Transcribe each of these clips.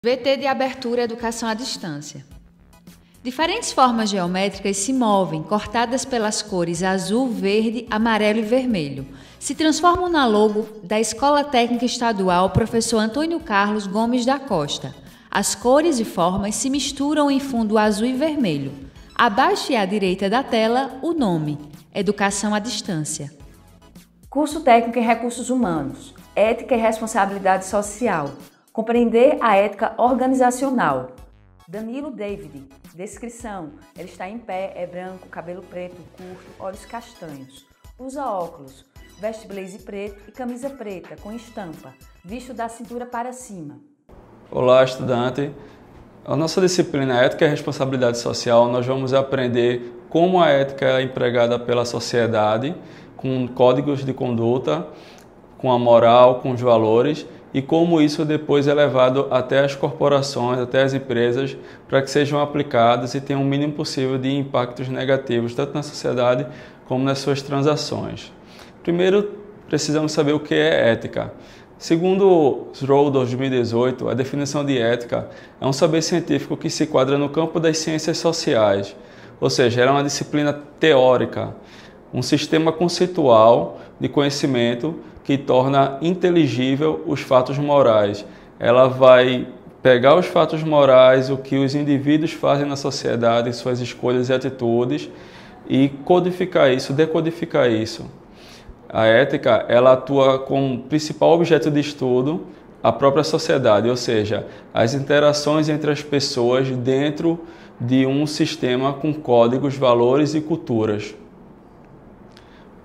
VT de abertura Educação à Distância. Diferentes formas geométricas se movem, cortadas pelas cores azul, verde, amarelo e vermelho. Se transformam na logo da Escola Técnica Estadual Professor Antônio Carlos Gomes da Costa. As cores e formas se misturam em fundo azul e vermelho. Abaixo e à direita da tela, o nome: Educação à Distância. Curso Técnico em Recursos Humanos, Ética e Responsabilidade Social. Compreender a ética organizacional. Danilo David. Descrição: ele está em pé, é branco, cabelo preto, curto, olhos castanhos. Usa óculos, veste blazer preto e camisa preta com estampa, visto da cintura para cima. Olá, estudante. A nossa disciplina Ética e Responsabilidade Social, nós vamos aprender como a ética é empregada pela sociedade, com códigos de conduta, com a moral, com os valores, e como isso depois é levado até as corporações, até as empresas, para que sejam aplicados e tenham o mínimo possível de impactos negativos, tanto na sociedade como nas suas transações. Primeiro, precisamos saber o que é ética. Segundo o SROU 2018, a definição de ética é um saber científico que se enquadra no campo das ciências sociais, ou seja, ela é uma disciplina teórica, um sistema conceitual de conhecimento que torna inteligível os fatos morais. Ela vai pegar os fatos morais, o que os indivíduos fazem na sociedade, suas escolhas e atitudes, e codificar isso, decodificar isso. A ética, ela atua como principal objeto de estudo a própria sociedade, ou seja, as interações entre as pessoas dentro de um sistema com códigos, valores e culturas.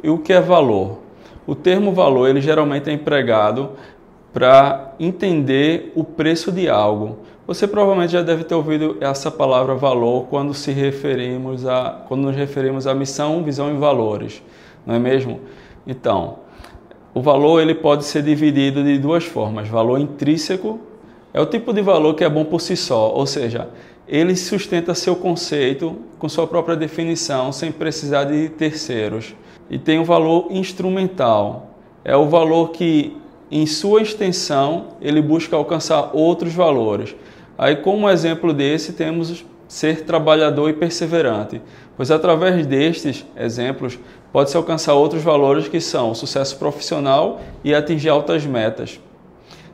E o que é valor? O termo valor, ele geralmente é empregado para entender o preço de algo. Você provavelmente já deve ter ouvido essa palavra valor quando nos referimos à missão, visão e valores, não é mesmo? Então, o valor ele pode ser dividido de duas formas. Valor intrínseco é o tipo de valor que é bom por si só, ou seja, ele sustenta seu conceito com sua própria definição, sem precisar de terceiros. E tem o valor instrumental, é o valor que, em sua extensão, ele busca alcançar outros valores. Aí, como exemplo desse, temos ser trabalhador e perseverante, pois através destes exemplos pode-se alcançar outros valores que são o sucesso profissional e atingir altas metas.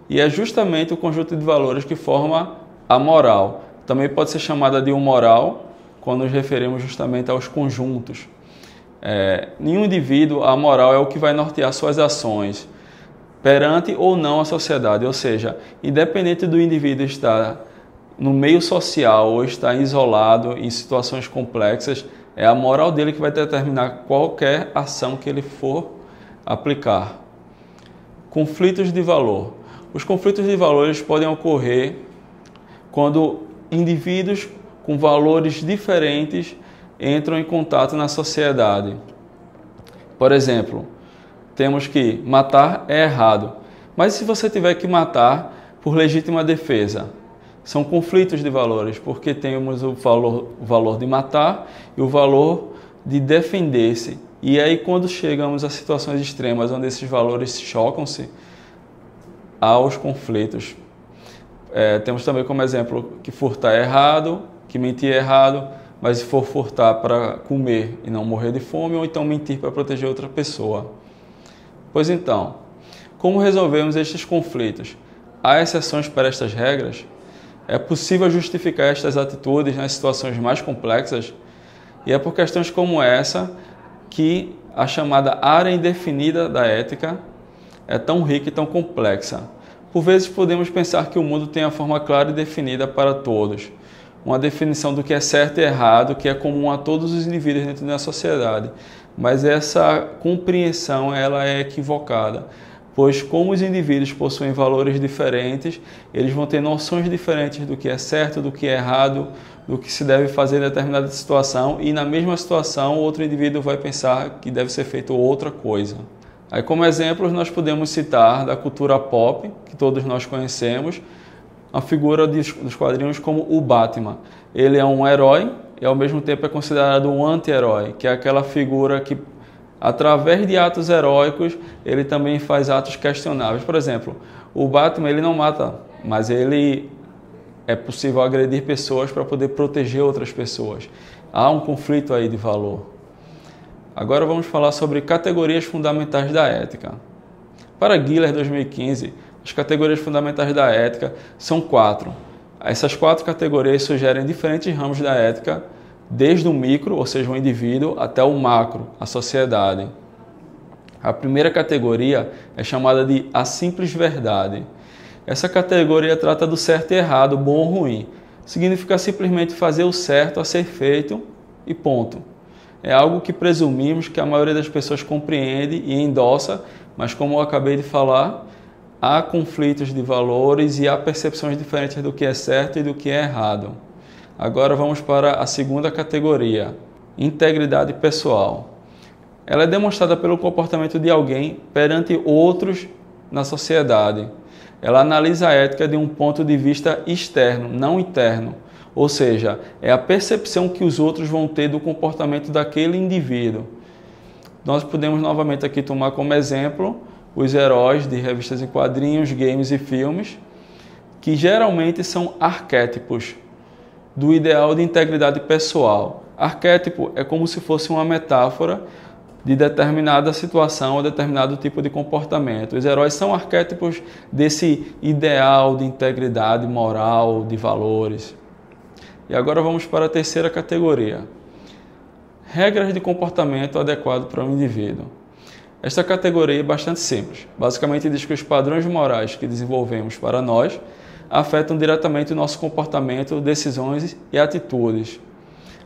E é justamente o conjunto de valores que forma a moral. Também pode ser chamada de moral, quando nos referimos justamente aos conjuntos. Nenhum indivíduo, a moral é o que vai nortear suas ações, perante ou não a sociedade, ou seja, independente do indivíduo estar no meio social ou estar isolado em situações complexas, é a moral dele que vai determinar qualquer ação que ele for aplicar. Conflitos de valor. Os conflitos de valores podem ocorrer quando indivíduos com valores diferentes entram em contato na sociedade. Por exemplo, temos que matar é errado, mas se você tiver que matar por legítima defesa? São conflitos de valores, porque temos o valor de matar e o valor de defender-se. E aí, quando chegamos a situações extremas, onde esses valores chocam-se, há os conflitos. Temos também como exemplo que furtar é errado, que mentir é errado, mas se for furtar para comer e não morrer de fome, ou então mentir para proteger outra pessoa. Pois então, como resolvemos estes conflitos? Há exceções para estas regras? É possível justificar estas atitudes nas situações mais complexas? E é por questões como essa que a chamada área indefinida da ética é tão rica e tão complexa. Por vezes podemos pensar que o mundo tem a forma clara e definida para todos, uma definição do que é certo e errado, que é comum a todos os indivíduos dentro da sociedade. Mas essa compreensão ela é equivocada, pois como os indivíduos possuem valores diferentes, eles vão ter noções diferentes do que é certo, do que é errado, do que se deve fazer em determinada situação, e na mesma situação o outro indivíduo vai pensar que deve ser feito outra coisa. Aí, como exemplos, nós podemos citar da cultura pop, que todos nós conhecemos, a figura dos quadrinhos como o Batman. Ele é um herói e ao mesmo tempo é considerado um anti-herói, que é aquela figura que, através de atos heróicos, ele também faz atos questionáveis. Por exemplo, o Batman ele não mata, mas ele é possível agredir pessoas para poder proteger outras pessoas. Há um conflito aí de valor. Agora vamos falar sobre categorias fundamentais da ética. Para Giller, 2015, as categorias fundamentais da ética são 4. Essas 4 categorias sugerem diferentes ramos da ética, desde o micro, ou seja, o indivíduo, até o macro, a sociedade. A primeira categoria é chamada de a simples verdade. Essa categoria trata do certo e errado, bom ou ruim. Significa simplesmente fazer o certo a ser feito e ponto. É algo que presumimos que a maioria das pessoas compreende e endossa, mas como eu acabei de falar, há conflitos de valores e há percepções diferentes do que é certo e do que é errado. Agora vamos para a segunda categoria, integridade pessoal. Ela é demonstrada pelo comportamento de alguém perante outros na sociedade. Ela analisa a ética de um ponto de vista externo, não interno. Ou seja, é a percepção que os outros vão ter do comportamento daquele indivíduo. Nós podemos novamente aqui tomar como exemplo os heróis de revistas em quadrinhos, games e filmes, que geralmente são arquétipos do ideal de integridade pessoal. Arquétipo é como se fosse uma metáfora de determinada situação ou determinado tipo de comportamento. Os heróis são arquétipos desse ideal de integridade moral, de valores. E agora vamos para a terceira categoria. Regras de comportamento adequado para um indivíduo. Esta categoria é bastante simples. Basicamente diz que os padrões morais que desenvolvemos para nós afetam diretamente o nosso comportamento, decisões e atitudes.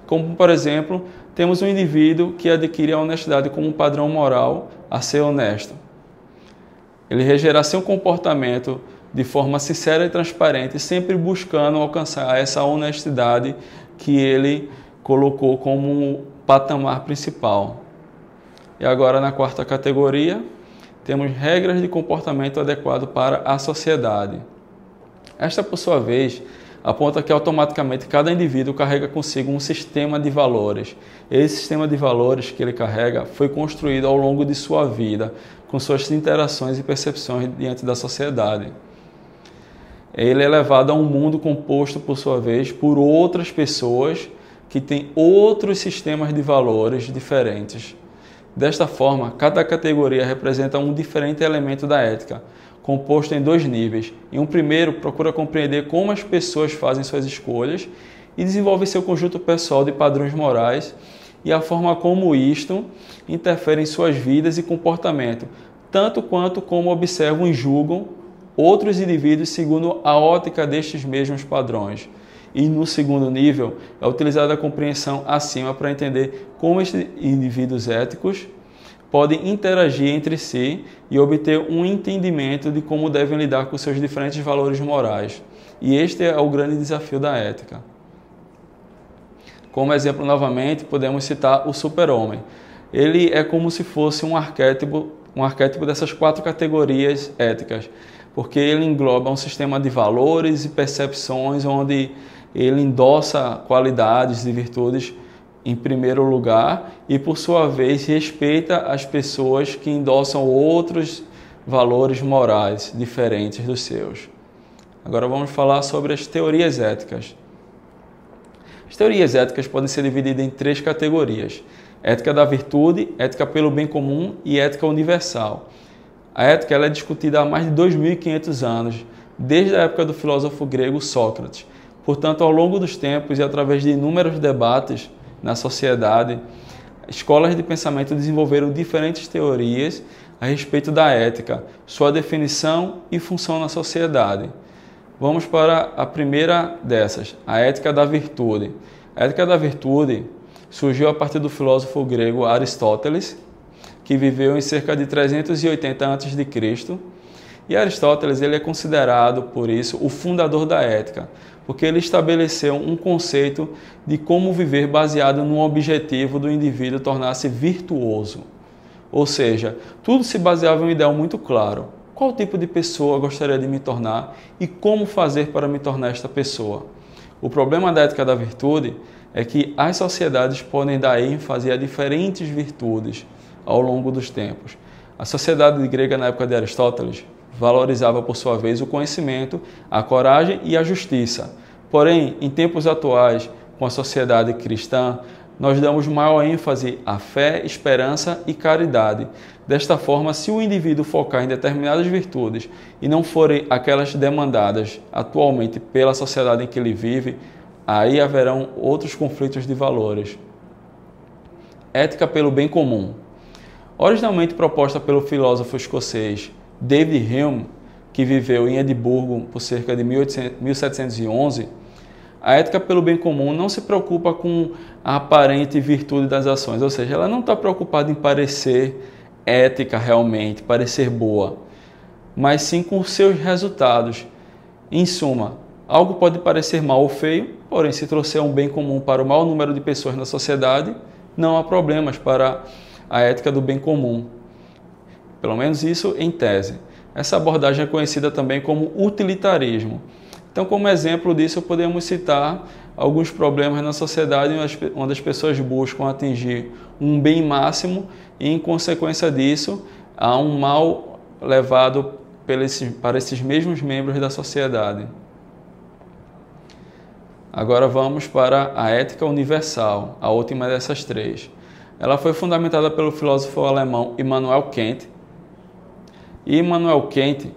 Como, por exemplo, temos um indivíduo que adquire a honestidade como um padrão moral a ser honesto. Ele regerá seu comportamento de forma sincera e transparente, sempre buscando alcançar essa honestidade que ele colocou como um patamar principal. E agora, na quarta categoria, temos regras de comportamento adequado para a sociedade. Esta, por sua vez, aponta que automaticamente cada indivíduo carrega consigo um sistema de valores. Esse sistema de valores que ele carrega foi construído ao longo de sua vida, com suas interações e percepções diante da sociedade. Ele é levado a um mundo composto, por sua vez, por outras pessoas que têm outros sistemas de valores diferentes. Desta forma, cada categoria representa um diferente elemento da ética, composto em 2 níveis. Em um primeiro, procura compreender como as pessoas fazem suas escolhas e desenvolve seu conjunto pessoal de padrões morais e a forma como isto interfere em suas vidas e comportamento, tanto quanto como observam e julgam outros indivíduos segundo a ótica destes mesmos padrões. E no segundo nível, é utilizada a compreensão acima para entender como estes indivíduos éticos podem interagir entre si e obter um entendimento de como devem lidar com seus diferentes valores morais. E este é o grande desafio da ética. Como exemplo, novamente, podemos citar o super-homem. Ele é como se fosse um arquétipo dessas 4 categorias éticas, porque ele engloba um sistema de valores e percepções onde ele endossa qualidades e virtudes em primeiro lugar e, por sua vez, respeita as pessoas que endossam outros valores morais diferentes dos seus. Agora vamos falar sobre as teorias éticas. As teorias éticas podem ser divididas em 3 categorias: ética da virtude, ética pelo bem comum e ética universal. A ética ela é discutida há mais de 2.500 anos, desde a época do filósofo grego Sócrates. Portanto, ao longo dos tempos e através de inúmeros debates na sociedade, escolas de pensamento desenvolveram diferentes teorias a respeito da ética, sua definição e função na sociedade. Vamos para a primeira dessas, a ética da virtude. A ética da virtude surgiu a partir do filósofo grego Aristóteles, que viveu em cerca de 380 a.C. E Aristóteles ele é considerado, por isso, o fundador da ética, porque ele estabeleceu um conceito de como viver baseado no objetivo do indivíduo tornar-se virtuoso. Ou seja, tudo se baseava em um ideal muito claro. Qual tipo de pessoa eu gostaria de me tornar e como fazer para me tornar esta pessoa? O problema da ética da virtude é que as sociedades podem dar ênfase a diferentes virtudes ao longo dos tempos. A sociedade grega na época de Aristóteles valorizava, por sua vez, o conhecimento, a coragem e a justiça. Porém, em tempos atuais, com a sociedade cristã, nós damos maior ênfase à fé, esperança e caridade. Desta forma, se o indivíduo focar em determinadas virtudes e não forem aquelas demandadas atualmente pela sociedade em que ele vive, aí haverão outros conflitos de valores. Ética pelo bem comum. Originalmente proposta pelo filósofo escocês David Hume, que viveu em Edimburgo por cerca de 1711, a ética pelo bem comum não se preocupa com a aparente virtude das ações, ou seja, ela não está preocupada em parecer ética realmente, parecer boa, mas sim com os seus resultados. Em suma, algo pode parecer mal ou feio, porém se trouxer um bem comum para o maior número de pessoas na sociedade, não há problemas para a ética do bem comum. Pelo menos isso em tese. Essa abordagem é conhecida também como utilitarismo. Então, como exemplo disso, podemos citar alguns problemas na sociedade onde as pessoas buscam atingir um bem máximo e, em consequência disso, há um mal levado para esses mesmos membros da sociedade. Agora vamos para a ética universal, a última dessas três. Ela foi fundamentada pelo filósofo alemão Immanuel Kant. E Immanuel Kant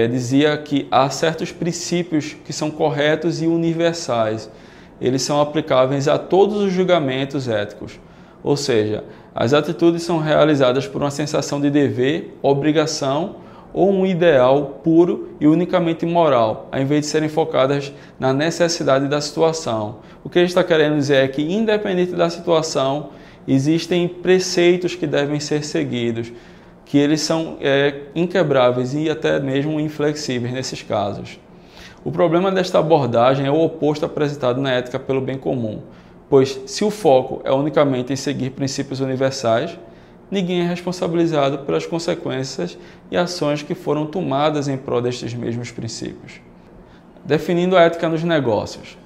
dizia que há certos princípios que são corretos e universais. Eles são aplicáveis a todos os julgamentos éticos. Ou seja, as atitudes são realizadas por uma sensação de dever, obrigação ou um ideal puro e unicamente moral, ao invés de serem focadas na necessidade da situação. O que ele está querendo dizer é que, independente da situação, existem preceitos que devem ser seguidos, que eles são inquebráveis e até mesmo inflexíveis nesses casos. O problema desta abordagem é o oposto apresentado na ética pelo bem comum, pois se o foco é unicamente em seguir princípios universais, ninguém é responsabilizado pelas consequências e ações que foram tomadas em prol destes mesmos princípios. Definindo a ética nos negócios.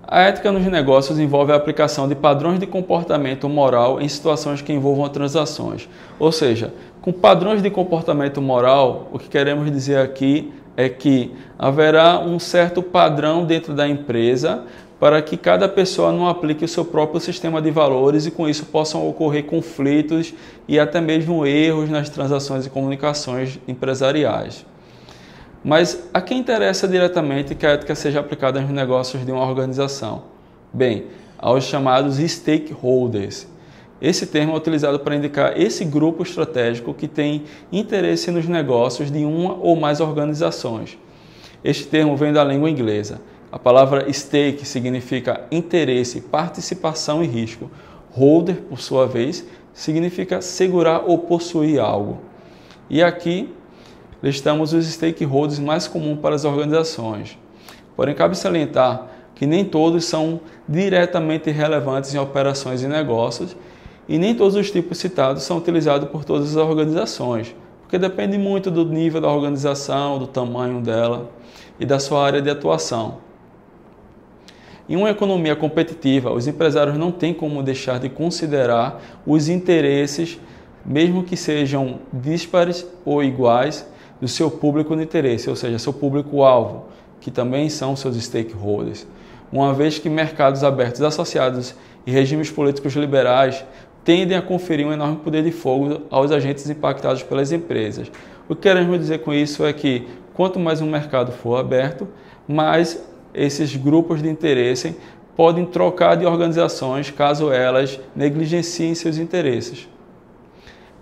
A ética nos negócios envolve a aplicação de padrões de comportamento moral em situações que envolvam transações. Ou seja, com padrões de comportamento moral, o que queremos dizer aqui é que haverá um certo padrão dentro da empresa para que cada pessoa não aplique o seu próprio sistema de valores e com isso possam ocorrer conflitos e até mesmo erros nas transações e comunicações empresariais. Mas a quem interessa diretamente que a ética seja aplicada nos negócios de uma organização? Bem, aos chamados stakeholders. Esse termo é utilizado para indicar esse grupo estratégico que tem interesse nos negócios de uma ou mais organizações. Este termo vem da língua inglesa. A palavra stake significa interesse, participação e risco. Holder, por sua vez, significa segurar ou possuir algo. E aqui listamos os stakeholders mais comuns para as organizações. Porém, cabe salientar que nem todos são diretamente relevantes em operações e negócios e nem todos os tipos citados são utilizados por todas as organizações, porque depende muito do nível da organização, do tamanho dela e da sua área de atuação. Em uma economia competitiva, os empresários não têm como deixar de considerar os interesses, mesmo que sejam díspares ou iguais, do seu público de interesse, ou seja, seu público-alvo, que também são seus stakeholders. Uma vez que mercados abertos associados e regimes políticos liberais tendem a conferir um enorme poder de fogo aos agentes impactados pelas empresas. O que queremos dizer com isso é que, quanto mais um mercado for aberto, mais esses grupos de interesse podem trocar de organizações caso elas negligenciem seus interesses.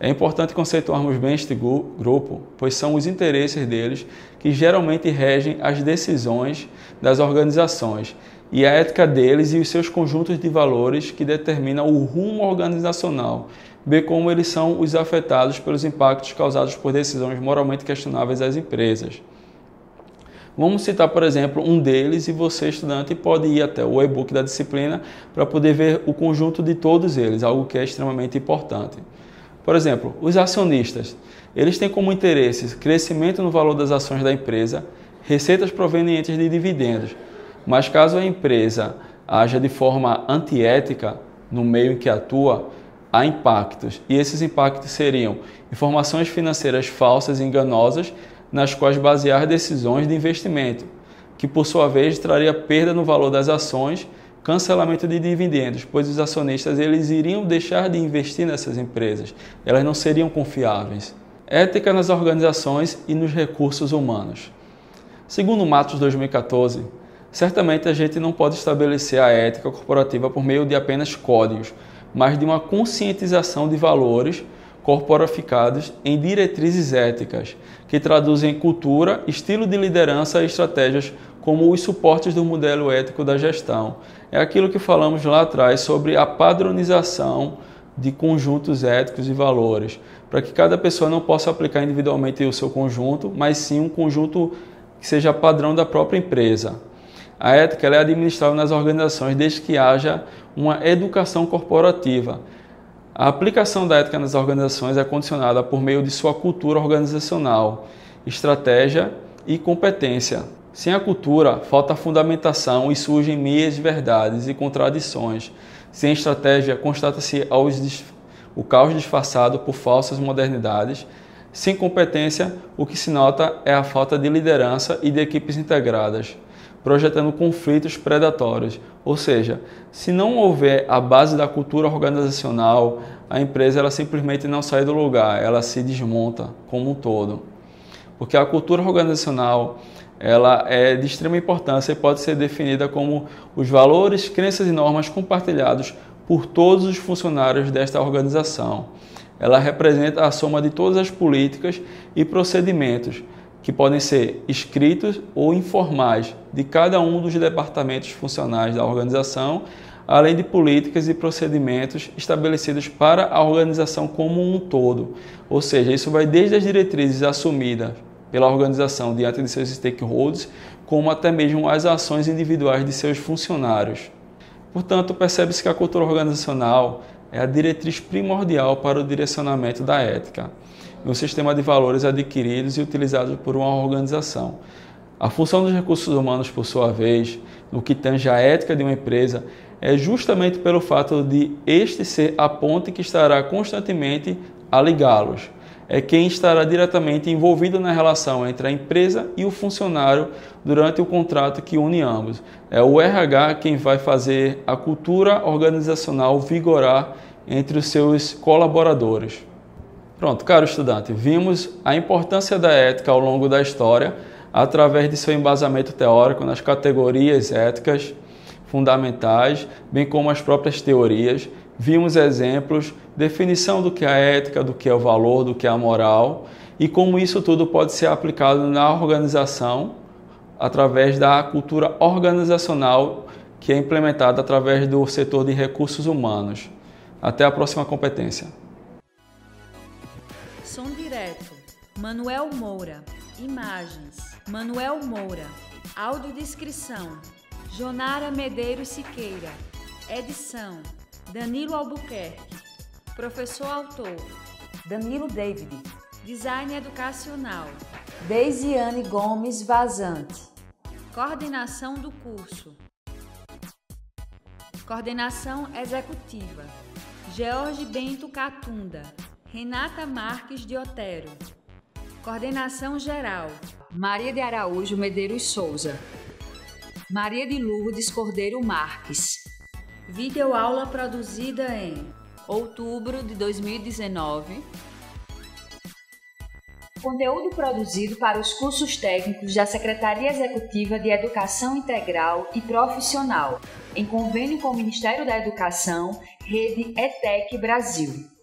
É importante conceituarmos bem este grupo, pois são os interesses deles que geralmente regem as decisões das organizações e a ética deles e os seus conjuntos de valores que determinam o rumo organizacional, bem como eles são os afetados pelos impactos causados por decisões moralmente questionáveis das empresas. Vamos citar, por exemplo, um deles e você, estudante, pode ir até o e-book da disciplina para poder ver o conjunto de todos eles, algo que é extremamente importante. Por exemplo, os acionistas, eles têm como interesse crescimento no valor das ações da empresa, receitas provenientes de dividendos, mas caso a empresa haja de forma antiética no meio em que atua, há impactos, e esses impactos seriam informações financeiras falsas e enganosas nas quais basear decisões de investimento, que por sua vez traria perda no valor das ações, cancelamento de dividendos, pois os acionistas eles iriam deixar de investir nessas empresas, elas não seriam confiáveis. Ética nas organizações e nos recursos humanos. Segundo Matos 2014, certamente a gente não pode estabelecer a ética corporativa por meio de apenas códigos, mas de uma conscientização de valores corporificados em diretrizes éticas, que traduzem cultura, estilo de liderança e estratégias como os suportes do modelo ético da gestão. É aquilo que falamos lá atrás sobre a padronização de conjuntos éticos e valores, para que cada pessoa não possa aplicar individualmente o seu conjunto, mas sim um conjunto que seja padrão da própria empresa. A ética é administrável nas organizações desde que haja uma educação corporativa. A aplicação da ética nas organizações é condicionada por meio de sua cultura organizacional, estratégia e competência. Sem a cultura, falta a fundamentação e surgem meias verdades e contradições. Sem estratégia, constata-se o caos disfarçado por falsas modernidades. Sem competência, o que se nota é a falta de liderança e de equipes integradas, projetando conflitos predatórios. Ou seja, se não houver a base da cultura organizacional, a empresa ela simplesmente não sai do lugar, ela se desmonta como um todo. Porque a cultura organizacional ela é de extrema importância e pode ser definida como os valores, crenças e normas compartilhados por todos os funcionários desta organização. Ela representa a soma de todas as políticas e procedimentos que podem ser escritos ou informais de cada um dos departamentos funcionais da organização, além de políticas e procedimentos estabelecidos para a organização como um todo. Ou seja, isso vai desde as diretrizes assumidas pela organização diante de seus stakeholders, como até mesmo as ações individuais de seus funcionários. Portanto, percebe-se que a cultura organizacional é a diretriz primordial para o direcionamento da ética, um sistema de valores adquiridos e utilizados por uma organização. A função dos recursos humanos, por sua vez, no que tange a ética de uma empresa, é justamente pelo fato de este ser a ponte que estará constantemente a ligá-los. É quem estará diretamente envolvido na relação entre a empresa e o funcionário durante o contrato que une ambos. É o RH quem vai fazer a cultura organizacional vigorar entre os seus colaboradores. Pronto, caro estudante, vimos a importância da ética ao longo da história através de seu embasamento teórico nas categorias éticas fundamentais, bem como as próprias teorias. Vimos exemplos, definição do que é a ética, do que é o valor, do que é a moral e como isso tudo pode ser aplicado na organização através da cultura organizacional que é implementada através do setor de recursos humanos. Até a próxima competência. Som direto, Manuel Moura. Imagens, Manuel Moura. Audiodescrição, Jonara Medeiros Siqueira. Edição, Danilo Albuquerque. Professor autor, Danilo David. Design educacional, Deisiane Gomes Vazante. coordenação do curso. Coordenação executiva, George Bento Catunda. Renata Marques de Otero. Coordenação geral, Maria de Araújo Medeiros Souza. Maria de Lourdes Cordeiro Marques. Videoaula produzida em outubro de 2019. Conteúdo produzido para os cursos técnicos da Secretaria Executiva de Educação Integral e Profissional, em convênio com o Ministério da Educação, Rede ETEC Brasil.